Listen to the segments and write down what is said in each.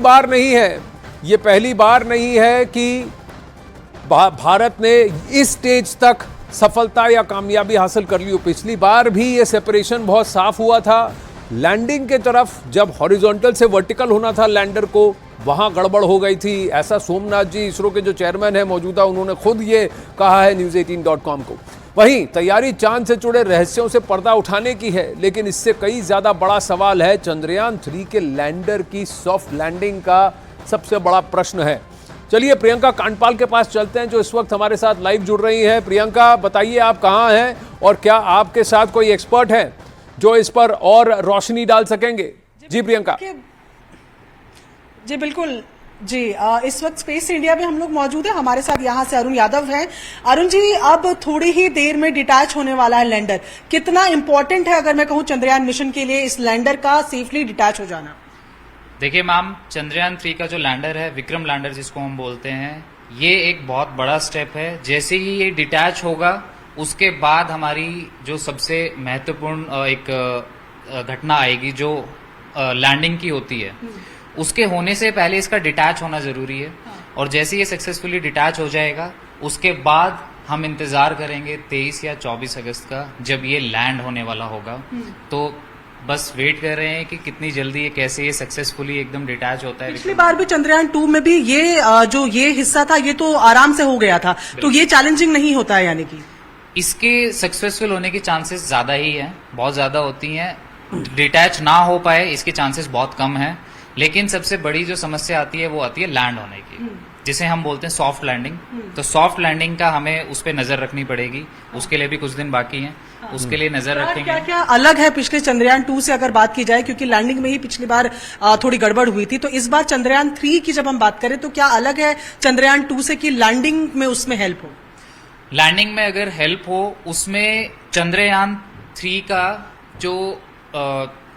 बार नहीं है, ये पहली बार नहीं है कि भारत ने इस स्टेज तक सफलता या कामयाबी हासिल कर ली हो। पिछली बार भी ये सेपरेशन बहुत साफ हुआ था। लैंडिंग के तरफ जब हॉरिजॉन्टल से वर्टिकल होना था लैंडर को, वहां गड़बड़ हो गई थी। ऐसा सोमनाथ जी, इसरो के जो चेयरमैन है मौजूदा, उन्होंने खुद ये कहा है News18.com को। वहीं तैयारी चांद से जुड़े रहस्यों से पर्दा उठाने की है, लेकिन इससे कई ज्यादा बड़ा सवाल है चंद्रयान 3 के लैंडर की सॉफ्ट लैंडिंग का। सबसे बड़ा प्रश्न है। चलिए प्रियंका कांडपाल के पास चलते हैं, जो इस वक्त हमारे साथ लाइव जुड़ रही हैं। प्रियंका, बताइए आप कहां हैं और क्या आपके साथ कोई एक्सपर्ट है जो इस पर और रोशनी डाल सकेंगे? जी प्रियंका। जी बिल्कुल जी, इस वक्त स्पेस इंडिया में हम लोग मौजूद हैं। हमारे साथ यहाँ से अरुण यादव हैं। अरुण जी, अब थोड़ी ही देर में डिटैच होने वाला है लैंडर। कितना इंपॉर्टेंट है, अगर मैं कहूँ, चंद्रयान मिशन के लिए इस लैंडर का सेफली डिटैच हो जाना? देखिए मैम, चंद्रयान 3 का जो लैंडर है, विक्रम लैंडर जिसको हम बोलते हैं, ये एक बहुत बड़ा स्टेप है। जैसे ही ये डिटैच होगा, उसके बाद हमारी जो सबसे महत्वपूर्ण एक घटना आएगी, जो लैंडिंग की होती है, उसके होने से पहले इसका डिटैच होना जरूरी है। और जैसे ये सक्सेसफुली डिटैच हो जाएगा, उसके बाद हम इंतजार करेंगे 23 या 24 अगस्त का, जब ये लैंड होने वाला होगा। तो बस वेट कर रहे हैं कि कितनी जल्दी ये कैसे ये सक्सेसफुली एकदम डिटैच होता है। पिछली बार भी चंद्रयान 2 में भी ये जो ये हिस्सा था, ये तो आराम से हो गया था, तो ये चैलेंजिंग नहीं होता है? यानी कि इसके सक्सेसफुल होने की चांसेस ज्यादा ही है, बहुत ज्यादा होती हैं। डिटैच ना हो पाए इसके चांसेस बहुत कम है। लेकिन सबसे बड़ी जो समस्या आती है वो आती है लैंड होने की, जिसे हम बोलते हैं सॉफ्ट लैंडिंग। तो सॉफ्ट लैंडिंग का हमें उस पर नजर रखनी पड़ेगी। उसके लिए भी कुछ दिन बाकी हैं, उसके लिए नजर रखेंगे। क्या क्या अलग है पिछले चंद्रयान 2 से अगर बात की जाए, क्योंकि लैंडिंग में ही पिछली बार थोड़ी गड़बड़ हुई थी, तो इस बार चंद्रयान 3 की जब हम बात करें तो क्या अलग है चंद्रयान 2 से कि लैंडिंग में उसमें हेल्प हो? लैंडिंग में अगर हेल्प हो, उसमें चंद्रयान 3 का जो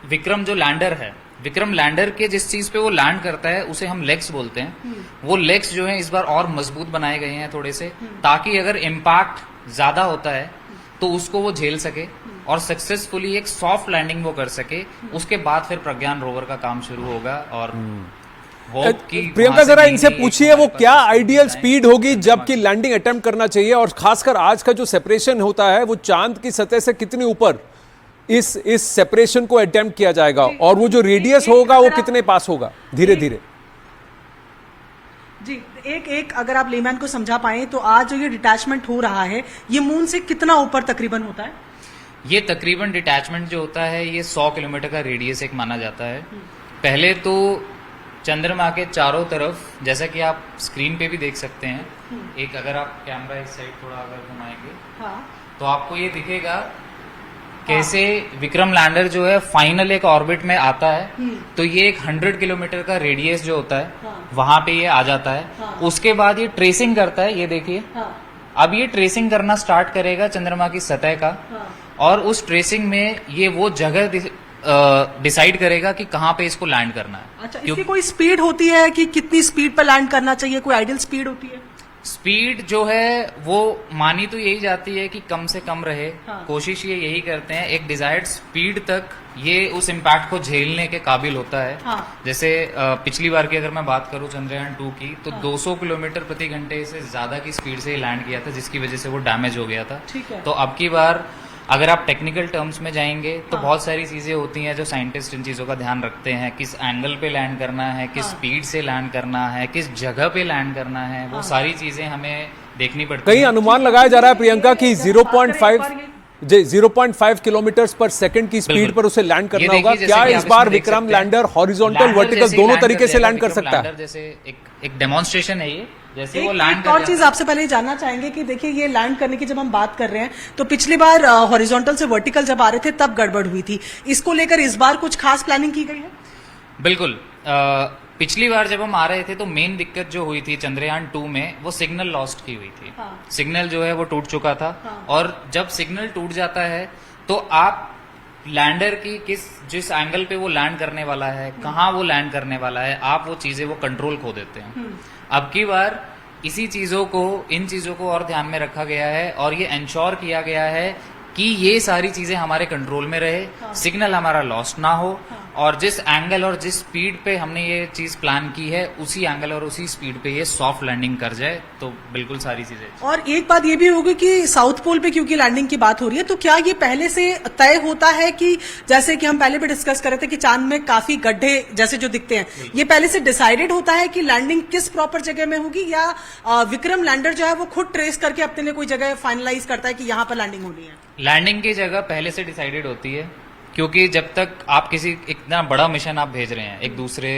विक्रम जो लैंडर है, विक्रम लैंडर के जिस चीज पे वो लैंड करता है, उसे हम लेग्स बोलते हैं। वो लेग्स जो हैं इस बार और मजबूत बनाए गए हैं थोड़े से, ताकि अगर इम्पैक्ट ज्यादा होता है तो उसको वो झेल सके और सक्सेसफुली एक सॉफ्ट लैंडिंग वो कर सके। उसके बाद फिर प्रज्ञान रोवर का काम शुरू होगा। और प्रियंका, जरा इनसे पूछिए वो क्या आइडियल स्पीड होगी जबकि लैंडिंग अटेम्प्ट करना चाहिए, और खासकर आज का जो सेपरेशन होता है वो चांद की सतह से कितनी ऊपर इस सेपरेशन को अटेम्प्ट किया जाएगा, और वो जो रेडियस होगा वो कितने पास होगा धीरे धीरे? जी, एक अगर आप लेमैन को समझा पाए तो आज जो ये डिटैचमेंट हो रहा है, ये मून से कितना ऊपर तकरीबन होता है? ये तकरीबन डिटैचमेंट जो होता है, ये 100 किलोमीटर का रेडियस एक माना जाता है। पहले तो चंद्रमा के चारों तरफ, जैसा कि आप स्क्रीन पे भी देख सकते हैं, एक अगर आप कैमरा इस साइड थोड़ा अगर घुमाएंगे, तो आपको ये दिखेगा कैसे विक्रम लैंडर जो है फाइनल एक ऑर्बिट में आता है। तो ये एक 100 किलोमीटर का रेडियस जो होता है, वहां पे ये आ जाता है। उसके बाद ये ट्रेसिंग करता है, ये देखिए। अब ये ट्रेसिंग करना स्टार्ट करेगा चंद्रमा की सतह का, और उस ट्रेसिंग में ये वो जगह डिसाइड करेगा कि कहाँ पे इसको लैंड करना है। अच्छा, इसकी कोई स्पीड होती है कि कितनी स्पीड पर लैंड करना चाहिए? कोई आइडियल स्पीड होती है? स्पीड जो है वो मानी तो यही जाती है कि कम से कम रहे। कोशिश ये यही करते हैं, एक डिजायर्ड स्पीड तक ये उस इम्पैक्ट को झेलने के काबिल होता है। जैसे पिछली बार की अगर मैं बात करूं चंद्रयान 2 की, तो 200 किलोमीटर प्रति घंटे से ज्यादा की स्पीड से लैंड किया था, जिसकी वजह से वो डैमेज हो गया था। तो अब की बार अगर आप टेक्निकल टर्म्स में जाएंगे तो बहुत सारी चीजें होती हैं जो साइंटिस्ट इन चीजों का ध्यान रखते हैं। किस एंगल पे लैंड करना है, किस स्पीड से लैंड करना है, किस जगह पे लैंड करना है, वो सारी चीजें हमें देखनी पड़ती हैं। कई अनुमान लगाया जा रहा है प्रियंका की 0.5 किलोमीटर पर सेकंड की स्पीड पर उसे लैंड करना होगा। क्या इस बार विक्रम लैंडर हॉरिजॉन्टल वर्टिकल दोनों तरीके से लैंड कर सकता है? जैसे एक डेमोन्स्ट्रेशन है ये, जैसे वो लैंड और चीज आपसे पहले जानना चाहेंगे कि देखिए, ये लैंड करने की जब हम बात कर रहे हैं, तो पिछली बार हॉरिजॉन्टल से वर्टिकल जब आ रहे थे तब गड़बड़ हुई थी। इसको लेकर इस बार कुछ खास प्लानिंग की गई है? बिल्कुल। पिछली बार जब हम आ रहे थे तो मेन दिक्कत जो हुई थी चंद्रयान 2 में, वो सिग्नल लॉस्ट की हुई थी। सिग्नल जो है वो टूट चुका था। और जब सिग्नल टूट जाता है तो आप लैंडर की जिस एंगल पे वो लैंड करने वाला है, कहाँ वो लैंड करने वाला है, आप वो चीजें वो कंट्रोल खो देते हैं। अब की बार इन चीजों को और ध्यान में रखा गया है, और ये इंश्योर किया गया है कि ये सारी चीजें हमारे कंट्रोल में रहे, सिग्नल हमारा लॉस्ट ना हो, और जिस एंगल और जिस स्पीड पे हमने ये चीज प्लान की है उसी एंगल और उसी स्पीड पे ये सॉफ्ट लैंडिंग कर जाए तो बिल्कुल सारी चीजें। और एक बात ये भी होगी कि साउथ पोल पे क्योंकि लैंडिंग की बात हो रही है, तो क्या ये पहले से तय होता है कि जैसे कि हम पहले भी डिस्कस कर रहे थे कि चांद में काफी गड्ढे जैसे जो दिखते हैं, ये पहले से डिसाइडेड होता है कि लैंडिंग किस प्रॉपर जगह में होगी, या विक्रम लैंडर जो है वो खुद ट्रेस करके अपने लिए कोई जगह फाइनलाइज करता है कि यहाँ पर लैंडिंग होनी है? लैंडिंग की जगह पहले से डिसाइडेड होती है, क्योंकि जब तक आप किसी इतना बड़ा मिशन आप भेज रहे हैं एक दूसरे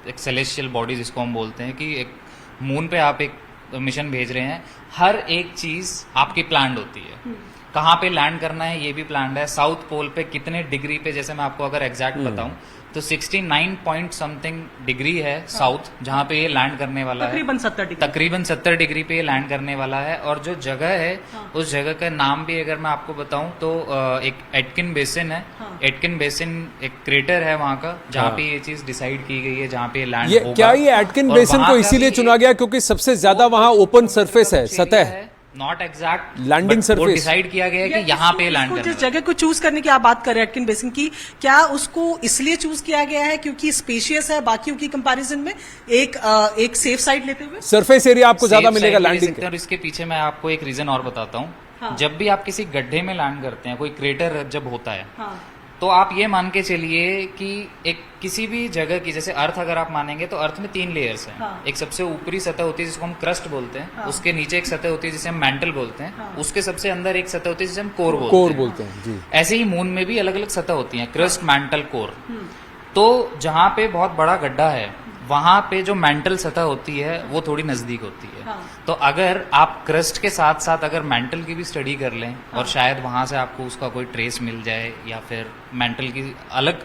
एक सेलेस्टियल बॉडी जिसको हम बोलते हैं कि एक मून पे आप एक मिशन भेज रहे हैं, हर एक चीज आपकी प्लान्ड होती है। कहाँ पे लैंड करना है ये भी प्लान्ड है, साउथ पोल पे कितने डिग्री पे, जैसे मैं आपको अगर एग्जैक्ट बताऊं तो 69 पॉइंट समथिंग डिग्री है साउथ जहाँ पे ये लैंड करने वाला है, तकरीबन 70 डिग्री पे ये लैंड करने वाला है। और जो जगह है उस जगह का नाम भी अगर मैं आपको बताऊं तो एक एटकिन बेसिन है। एटकिन बेसिन एक क्रेटर है वहाँ का जहाँ पे ये चीज डिसाइड की गई है, जहाँ पे लैंड होगा। क्या ये एटकिन बेसिन को इसीलिए चुना गया क्योंकि सबसे ज्यादा वहाँ ओपन सरफेस है, सतह है, not exact landing surface decide किया गया है कि यहाँ पे लैंड करना है। जिस जगह को चूज करने की आप बात कर रहे हैं एटकिन बेसिन की, क्या उसको इसलिए चूज किया गया है क्योंकि स्पेशियस है बाकियों की कंपैरिजन में, एक सेफ साइड लेते हुए? सरफेस एरिया आपको ज्यादा मिलेगा लैंडिंग के। और इसके पीछे मैं आपको एक रीजन और बताता हूँ। जब भी आप किसी गड्ढे में लैंड करते हैं, कोई क्रेटर जब होता है, तो आप ये मान के चलिए कि एक किसी भी जगह की, जैसे अर्थ अगर आप मानेंगे तो अर्थ में 3 लेयर्स हैं। एक सबसे ऊपरी सतह होती है जिसको हम क्रस्ट बोलते हैं, उसके नीचे एक सतह होती है जिसे हम मैंटल बोलते हैं, उसके सबसे अंदर एक सतह होती है जिसे हम कोर बोलते हैं जी। ऐसे ही मून में भी अलग अलग सतह होती हैं, क्रस्ट, मैंटल, कोर। तो जहाँ पे बहुत बड़ा गड्ढा है वहां पे जो मेंटल सतह होती है वो थोड़ी नजदीक होती है। तो अगर आप क्रस्ट के साथ साथ अगर मेंटल की भी स्टडी कर लें और शायद वहां से आपको उसका कोई ट्रेस मिल जाए, या फिर मेंटल की अलग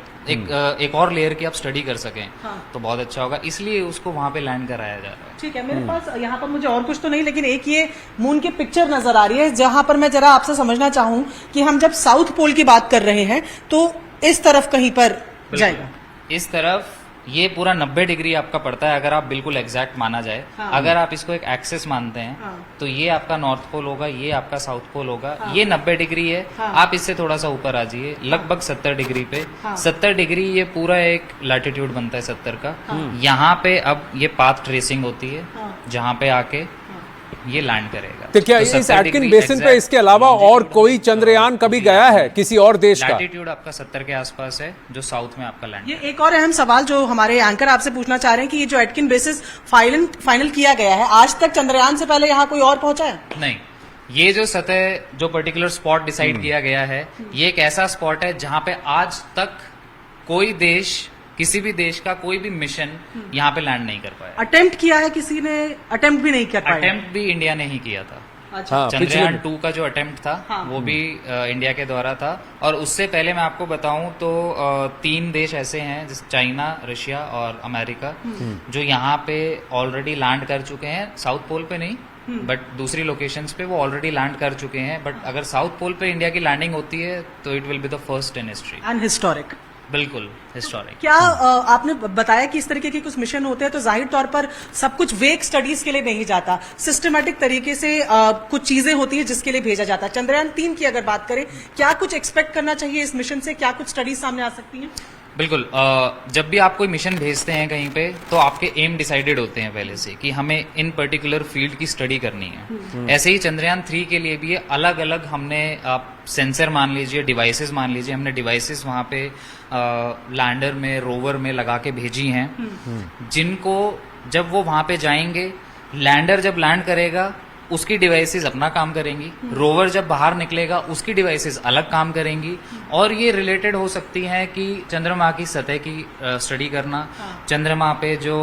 एक और लेयर की आप स्टडी कर सकें, तो बहुत अच्छा होगा। इसलिए उसको वहां पे लैंड कराया जा रहा है। ठीक है, मेरे पास यहाँ पर मुझे और कुछ तो नहीं, लेकिन एक ये मून की पिक्चर नजर आ रही है जहां पर मैं जरा आपसे समझना चाहूँ कि हम जब साउथ पोल की बात कर रहे हैं तो इस तरफ कहीं पर जाएगा, इस तरफ ये पूरा 90 डिग्री आपका पड़ता है अगर आप बिल्कुल एग्जैक्ट माना जाए। अगर आप इसको एक एक्सेस मानते हैं तो ये आपका नॉर्थ पोल होगा, ये आपका साउथ पोल होगा। ये 90 डिग्री है। आप इससे थोड़ा सा ऊपर आ जाइए लगभग 70 डिग्री पे। 70 डिग्री ये पूरा एक लैटिट्यूड बनता है 70 का। यहाँ पे अब ये पाथ ट्रेसिंग होती है जहाँ पे आके ये लैंड करेगा। तो क्या इस एटकिन बेसिन पे इसके अलावा और कोई चंद्रयान कभी गया है किसी और देश का? लैटिट्यूड आपका 70 के आसपास है जो साउथ में आपका लैंड। ये एक और अहम सवाल जो हमारे एंकर आपसे पूछना चाह रहे हैं कि ये जो एटकिन बेसिस फाइनल किया गया है, आज तक चंद्रयान से पहले यहाँ कोई और पहुंचा है? नहीं, ये जो सतह जो पर्टिकुलर स्पॉट डिसाइड किया गया है, ये एक ऐसा स्पॉट है जहाँ पे आज तक कोई देश, किसी भी देश का कोई भी मिशन यहाँ पे लैंड नहीं कर पाया। अटेम्प्ट किया है किसी ने? अटेम्प्ट भी नहीं कर पाया। अटेम्प्ट भी इंडिया ने ही किया था। अच्छा। चंद्रयान 2 का जो अटेम्प्ट था वो भी इंडिया के द्वारा था। और उससे पहले मैं आपको बताऊं तो 3 देश ऐसे हैं जैसे चाइना, रशिया और अमेरिका, जो यहाँ पे ऑलरेडी लैंड कर चुके हैं। साउथ पोल पे नहीं, बट दूसरी लोकेशंस पे वो ऑलरेडी लैंड कर चुके हैं। बट अगर साउथ पोल पे इंडिया की लैंडिंग होती है तो it will be the first in history and historic. बिल्कुल हिस्टोरिक। क्या आपने बताया कि इस तरीके के कुछ मिशन होते हैं तो जाहिर तौर पर सब कुछ वेक स्टडीज के लिए नहीं जाता, सिस्टमैटिक तरीके से कुछ चीजें होती है जिसके लिए भेजा जाता है। चंद्रयान 3 की अगर बात करें, क्या कुछ एक्सपेक्ट करना चाहिए इस मिशन से? क्या कुछ स्टडीज सामने आ सकती हैं? बिल्कुल। जब भी आप कोई मिशन भेजते हैं कहीं पे तो आपके एम डिसाइडेड होते हैं पहले से कि हमें इन पर्टिकुलर फील्ड की स्टडी करनी है। ऐसे ही चंद्रयान 3 के लिए भी अलग अलग हमने सेंसर मान लीजिए, डिवाइसेस मान लीजिए, हमने डिवाइसेस वहाँ पे लैंडर में, रोवर में लगा के भेजी हैं, जिनको जब वो वहाँ पे जाएंगे, लैंडर जब लैंड करेगा उसकी डिवाइसेस अपना काम करेंगी, रोवर जब बाहर निकलेगा उसकी डिवाइसेस अलग काम करेंगी। और ये रिलेटेड हो सकती हैं कि चंद्रमा की सतह की स्टडी करना, चंद्रमा पे जो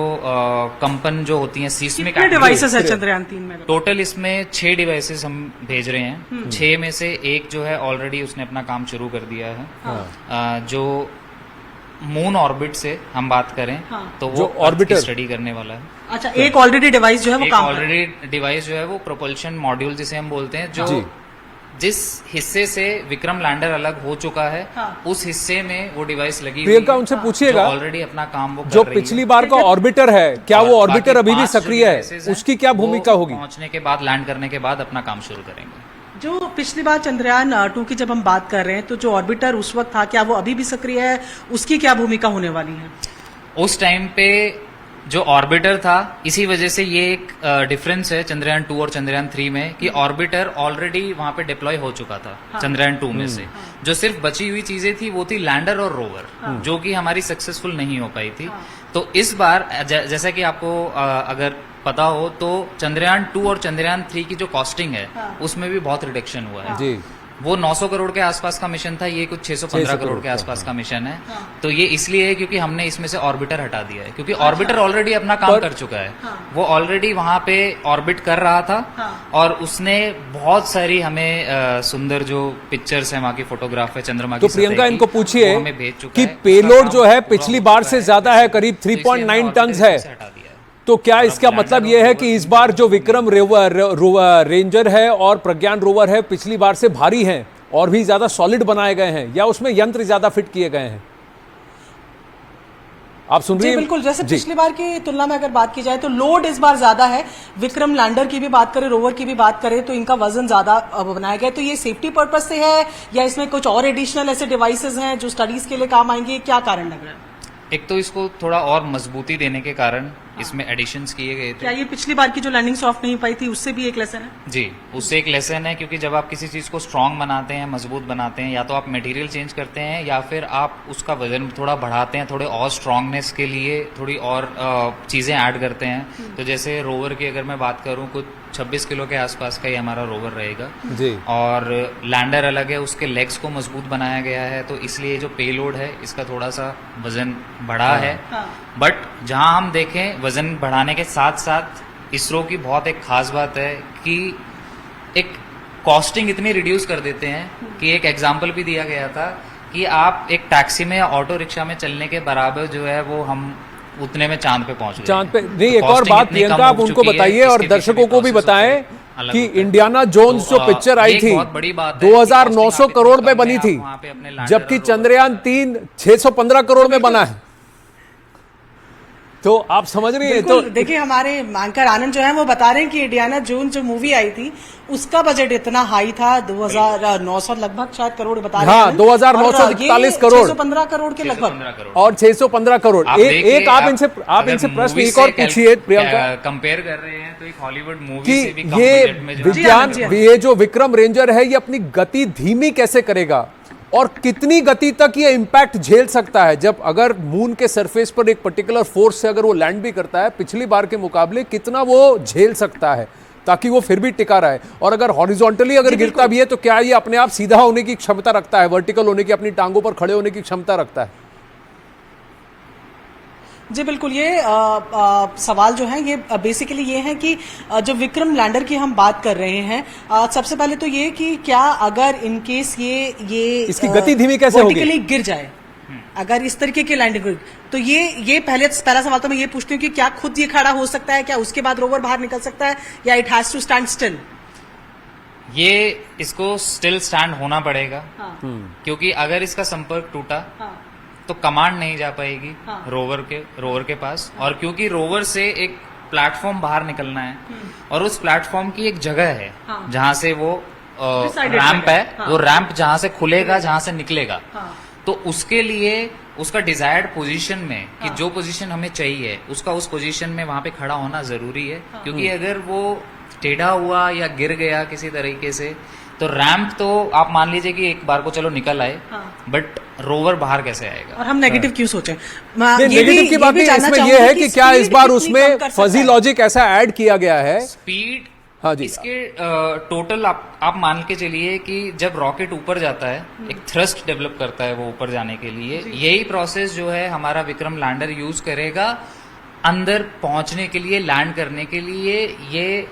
कंपन जो होती हैं, सीस्मिक डिवाइसेस है चंद्रयान 3 में? टोटल इसमें 6 डिवाइसेस हम भेज रहे हैं। 6 में से एक जो है ऑलरेडी उसने अपना काम शुरू कर दिया है। जो मून ऑर्बिट से हम बात करें तो वो ऑर्बिटर स्टडी करने वाला है। अच्छा, एक ऑलरेडी डिवाइस जो है वो काम ऑलरेडी डिवाइस जो है वो प्रोपल्शन मॉड्यूल जिसे हम बोलते हैं, जो जिस हिस्से से विक्रम लैंडर अलग हो चुका है उस हिस्से में वो डिवाइस लगी। प्रियंका उनसे पूछिएगा ऑलरेडी अपना काम वो जो पिछली बार का ऑर्बिटर है, क्या वो ऑर्बिटर अभी भी सक्रिय है? उसकी क्या भूमिका होगी? पहुंचने के बाद, लैंड करने के बाद अपना काम शुरू करेंगे। जो पिछली बार चंद्रयान 2 की जब हम बात कर रहे हैं तो जो ऑर्बिटर उस वक्त था, क्या वो अभी भी सक्रिय है? उसकी क्या भूमिका होने वाली है? उस टाइम पे जो ऑर्बिटर था, इसी वजह से ये एक डिफरेंस है चंद्रयान 2 और चंद्रयान 3 में कि ऑर्बिटर ऑलरेडी वहां पे डिप्लॉय हो चुका था चंद्रयान 2 में से। जो सिर्फ बची हुई चीजें थी वो थी लैंडर और रोवर, जो कि हमारी सक्सेसफुल नहीं हो पाई थी। तो इस बार जैसा कि आपको अगर पता हो तो चंद्रयान 2 और चंद्रयान 3 की जो कॉस्टिंग है उसमें भी बहुत रिडक्शन हुआ है। जी, वो 900 करोड़ के आसपास का मिशन था, ये कुछ 615 करोड़ के आसपास का मिशन है। तो ये इसलिए है क्योंकि हमने इसमें से ऑर्बिटर हटा दिया है, क्योंकि ऑर्बिटर ऑलरेडी अपना काम कर चुका है। वो ऑलरेडी वहां पे ऑर्बिट कर रहा था और उसने बहुत सारी हमें सुंदर जो पिक्चर्स है, वहां की फोटोग्राफ है चंद्रमा की। तो प्रियंका इनको पूछिए हमें भेज चुका कि है। पेलोड जो है पिछली बार से ज्यादा है, करीब 3.9 टन है। तो क्या इसका मतलब यह है कि इस बार जो विक्रम रेंजर है और प्रज्ञान रोवर है पिछली बार से भारी हैं और भी ज्यादा सॉलिड बनाए गए हैं, या उसमें यंत्र ज्यादा फिट किए गए हैं? आप सुन रही हैं? बिल्कुल, जैसे पिछली बार की तुलना में अगर बात की जाए तो लोड इस बार ज्यादा है। विक्रम लैंडर की भी बात करें, रोवर की भी बात करें तो इनका वजन ज्यादा बनाया गया है। तो ये सेफ्टी पर्पज से है या इसमें कुछ और एडिशनल ऐसे डिवाइसेस हैं जो स्टडीज के लिए काम आएंगे? क्या कारण लग रहा है? एक तो इसको थोड़ा और मजबूती देने के कारण इसमें एडिशंस किए गए थे। क्या ये पिछली बार की जो लैंडिंग सॉफ्ट नहीं पाई थी उससे भी एक लेसन है? जी, उससे एक लेसन है, क्योंकि जब आप किसी चीज को स्ट्रांग बनाते हैं, मजबूत बनाते हैं, या तो आप मटेरियल चेंज करते हैं या फिर आप उसका वजन थोड़ा बढ़ाते हैं, थोड़े और स्ट्रांगनेस के लिए थोड़ी और चीजें ऐड करते हैं। तो जैसे रोवर की अगर मैं बात करूं, कुछ 26 किलो के आसपास का ही हमारा रोवर रहेगा जी। और लैंडर अलग है, उसके लेग्स को मजबूत बनाया गया है। तो इसलिए जो पेलोड है इसका थोड़ा सा वजन बढ़ा है। बट जहां हम देखें वजन बढ़ाने के साथ साथ इसरो की बहुत एक खास बात है कि एक कॉस्टिंग इतनी रिड्यूस कर देते हैं कि एक एग्जाम्पल भी दिया गया था कि आप एक टैक्सी में या ऑटो रिक्शा में चलने के बराबर जो है वो हम उतने में चांद पे पहुंच गए। चांद पे नहीं, एक और बात प्रियंका आप उनको बताइए और दर्शकों को भी बताएं कि इंडियाना जोन्स जो पिक्चर आई थी 2900 करोड़ में बनी थी, जबकि चंद्रयान 3 615 करोड़ में बना है। तो आप समझ रही हैं? तो देखिए, हमारे एंकर आनंद जो है वो बता रहे हैं कि इंडियाना जोन्स जो मूवी आई थी उसका बजट इतना हाई था, 2900 लगभग शायद करोड़ बता रहे हैं। हाँ, 2941 करोड़, 615 करोड़ के लगभग, और 615 करोड़। एक आप इनसे प्रश्न एक और पूछिए प्रियंका। कंपेयर कर रहे हैं तो एक हॉलीवुड मूवी कि से भी कम ये बजट में जो विज्ञान, ये जो विक्रम रेंजर है ये अपनी गति धीमी कैसे करेगा और कितनी गति तक ये इंपैक्ट झेल सकता है? जब अगर मून के सरफेस पर एक पर्टिकुलर फोर्स से अगर वो लैंड भी करता है, पिछली बार के मुकाबले कितना वो झेल सकता है ताकि वो फिर भी टिका रहे? और अगर हॉरिजॉन्टली अगर गिरता भी है तो क्या ये अपने आप सीधा होने की क्षमता रखता है, वर्टिकल होने की, अपनी टांगों पर खड़े होने की क्षमता रखता है? जी बिल्कुल, ये सवाल जो है ये बेसिकली ये है कि जो विक्रम लैंडर की हम बात कर रहे हैं, सबसे पहले तो ये कि क्या अगर इन केस ये इसकी गति धीमी कैसे होगी? वर्टिकली गिर जाए, अगर इस तरीके की लैंडिंग, तो ये पहला सवाल तो मैं ये पूछती हूँ कि क्या खुद ये खड़ा हो सकता है? क्या उसके बाद रोवर बाहर निकल सकता है या it has to stand still? ये इसको स्टिल स्टैंड होना पड़ेगा। क्योंकि अगर इसका संपर्क टूटा तो कमांड नहीं जा पाएगी रोवर के पास। और क्योंकि रोवर से एक प्लेटफॉर्म बाहर निकलना है और उस प्लेटफॉर्म की एक जगह है जहां से वो रैंप है, वो रैंप जहां से खुलेगा, जहां से निकलेगा, तो उसके लिए उसका डिजायर्ड पोजीशन में कि जो पोजीशन हमें चाहिए उसका उस पोजीशन में वहां पे खड़ा होना जरूरी है। क्योंकि अगर वो टेढ़ा हुआ या गिर गया किसी तरीके से तो रैंप तो आप मान लीजिए कि एक बार को चलो निकल आए, बट रोवर बाहर कैसे आएगा? और हम नेगेटिव क्यों सोचें? नेगेटिव की बात नहीं, इसमें यह है कि क्या इस बार उसमें फजी लॉजिक ऐसा ऐड किया गया है? स्पीड, हाँ जी, इसके टोटल आप मान के चलिए कि जब रॉकेट ऊपर जाता है एक थ्रस्ट डेवलप करता है वो ऊपर जाने के लिए। यही प्रोसेस जो है हमारा विक्रम लैंडर यूज करेगा अंदर पहुंचने के लिए, लैंड करने के लिए। ये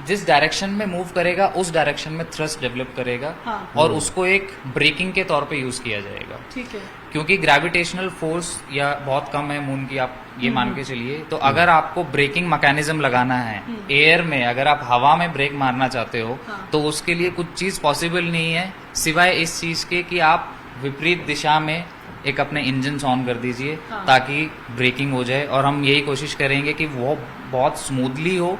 जिस डायरेक्शन में मूव करेगा उस डायरेक्शन में थ्रस्ट डेवलप करेगा और उसको एक ब्रेकिंग के तौर पे यूज किया जाएगा। ठीक है, क्योंकि ग्रेविटेशनल फोर्स या बहुत कम है मून की, आप ये मान के चलिए। तो अगर आपको ब्रेकिंग मैकेनिज्म लगाना है एयर में, अगर आप हवा में ब्रेक मारना चाहते हो तो उसके लिए कुछ चीज पॉसिबल नहीं है सिवाय इस चीज के कि आप विपरीत दिशा में एक अपने इंजन ऑन कर दीजिए ताकि ब्रेकिंग हो जाए, और हम यही कोशिश करेंगे कि वो बहुत स्मूथली हो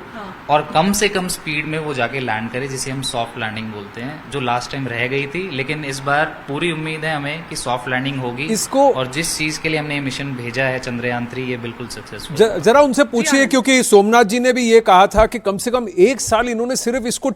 और कम से कम स्पीड में वो जाके लैंड करे, जिसे हम सॉफ्ट लैंडिंग बोलते हैं, जो लास्ट टाइम रह गई थी। लेकिन इस बार पूरी उम्मीद है हमें कि सॉफ्ट लैंडिंग होगी और जिस चीज के लिए हमने ये मिशन भेजा है चंद्रयान 3, ये बिल्कुल सक्सेसफुल। जरा उनसे पूछिए, क्योंकि सोमनाथ जी ने भी ये कहा था कि कम से कम 1 साल इन्होंने सिर्फ इसको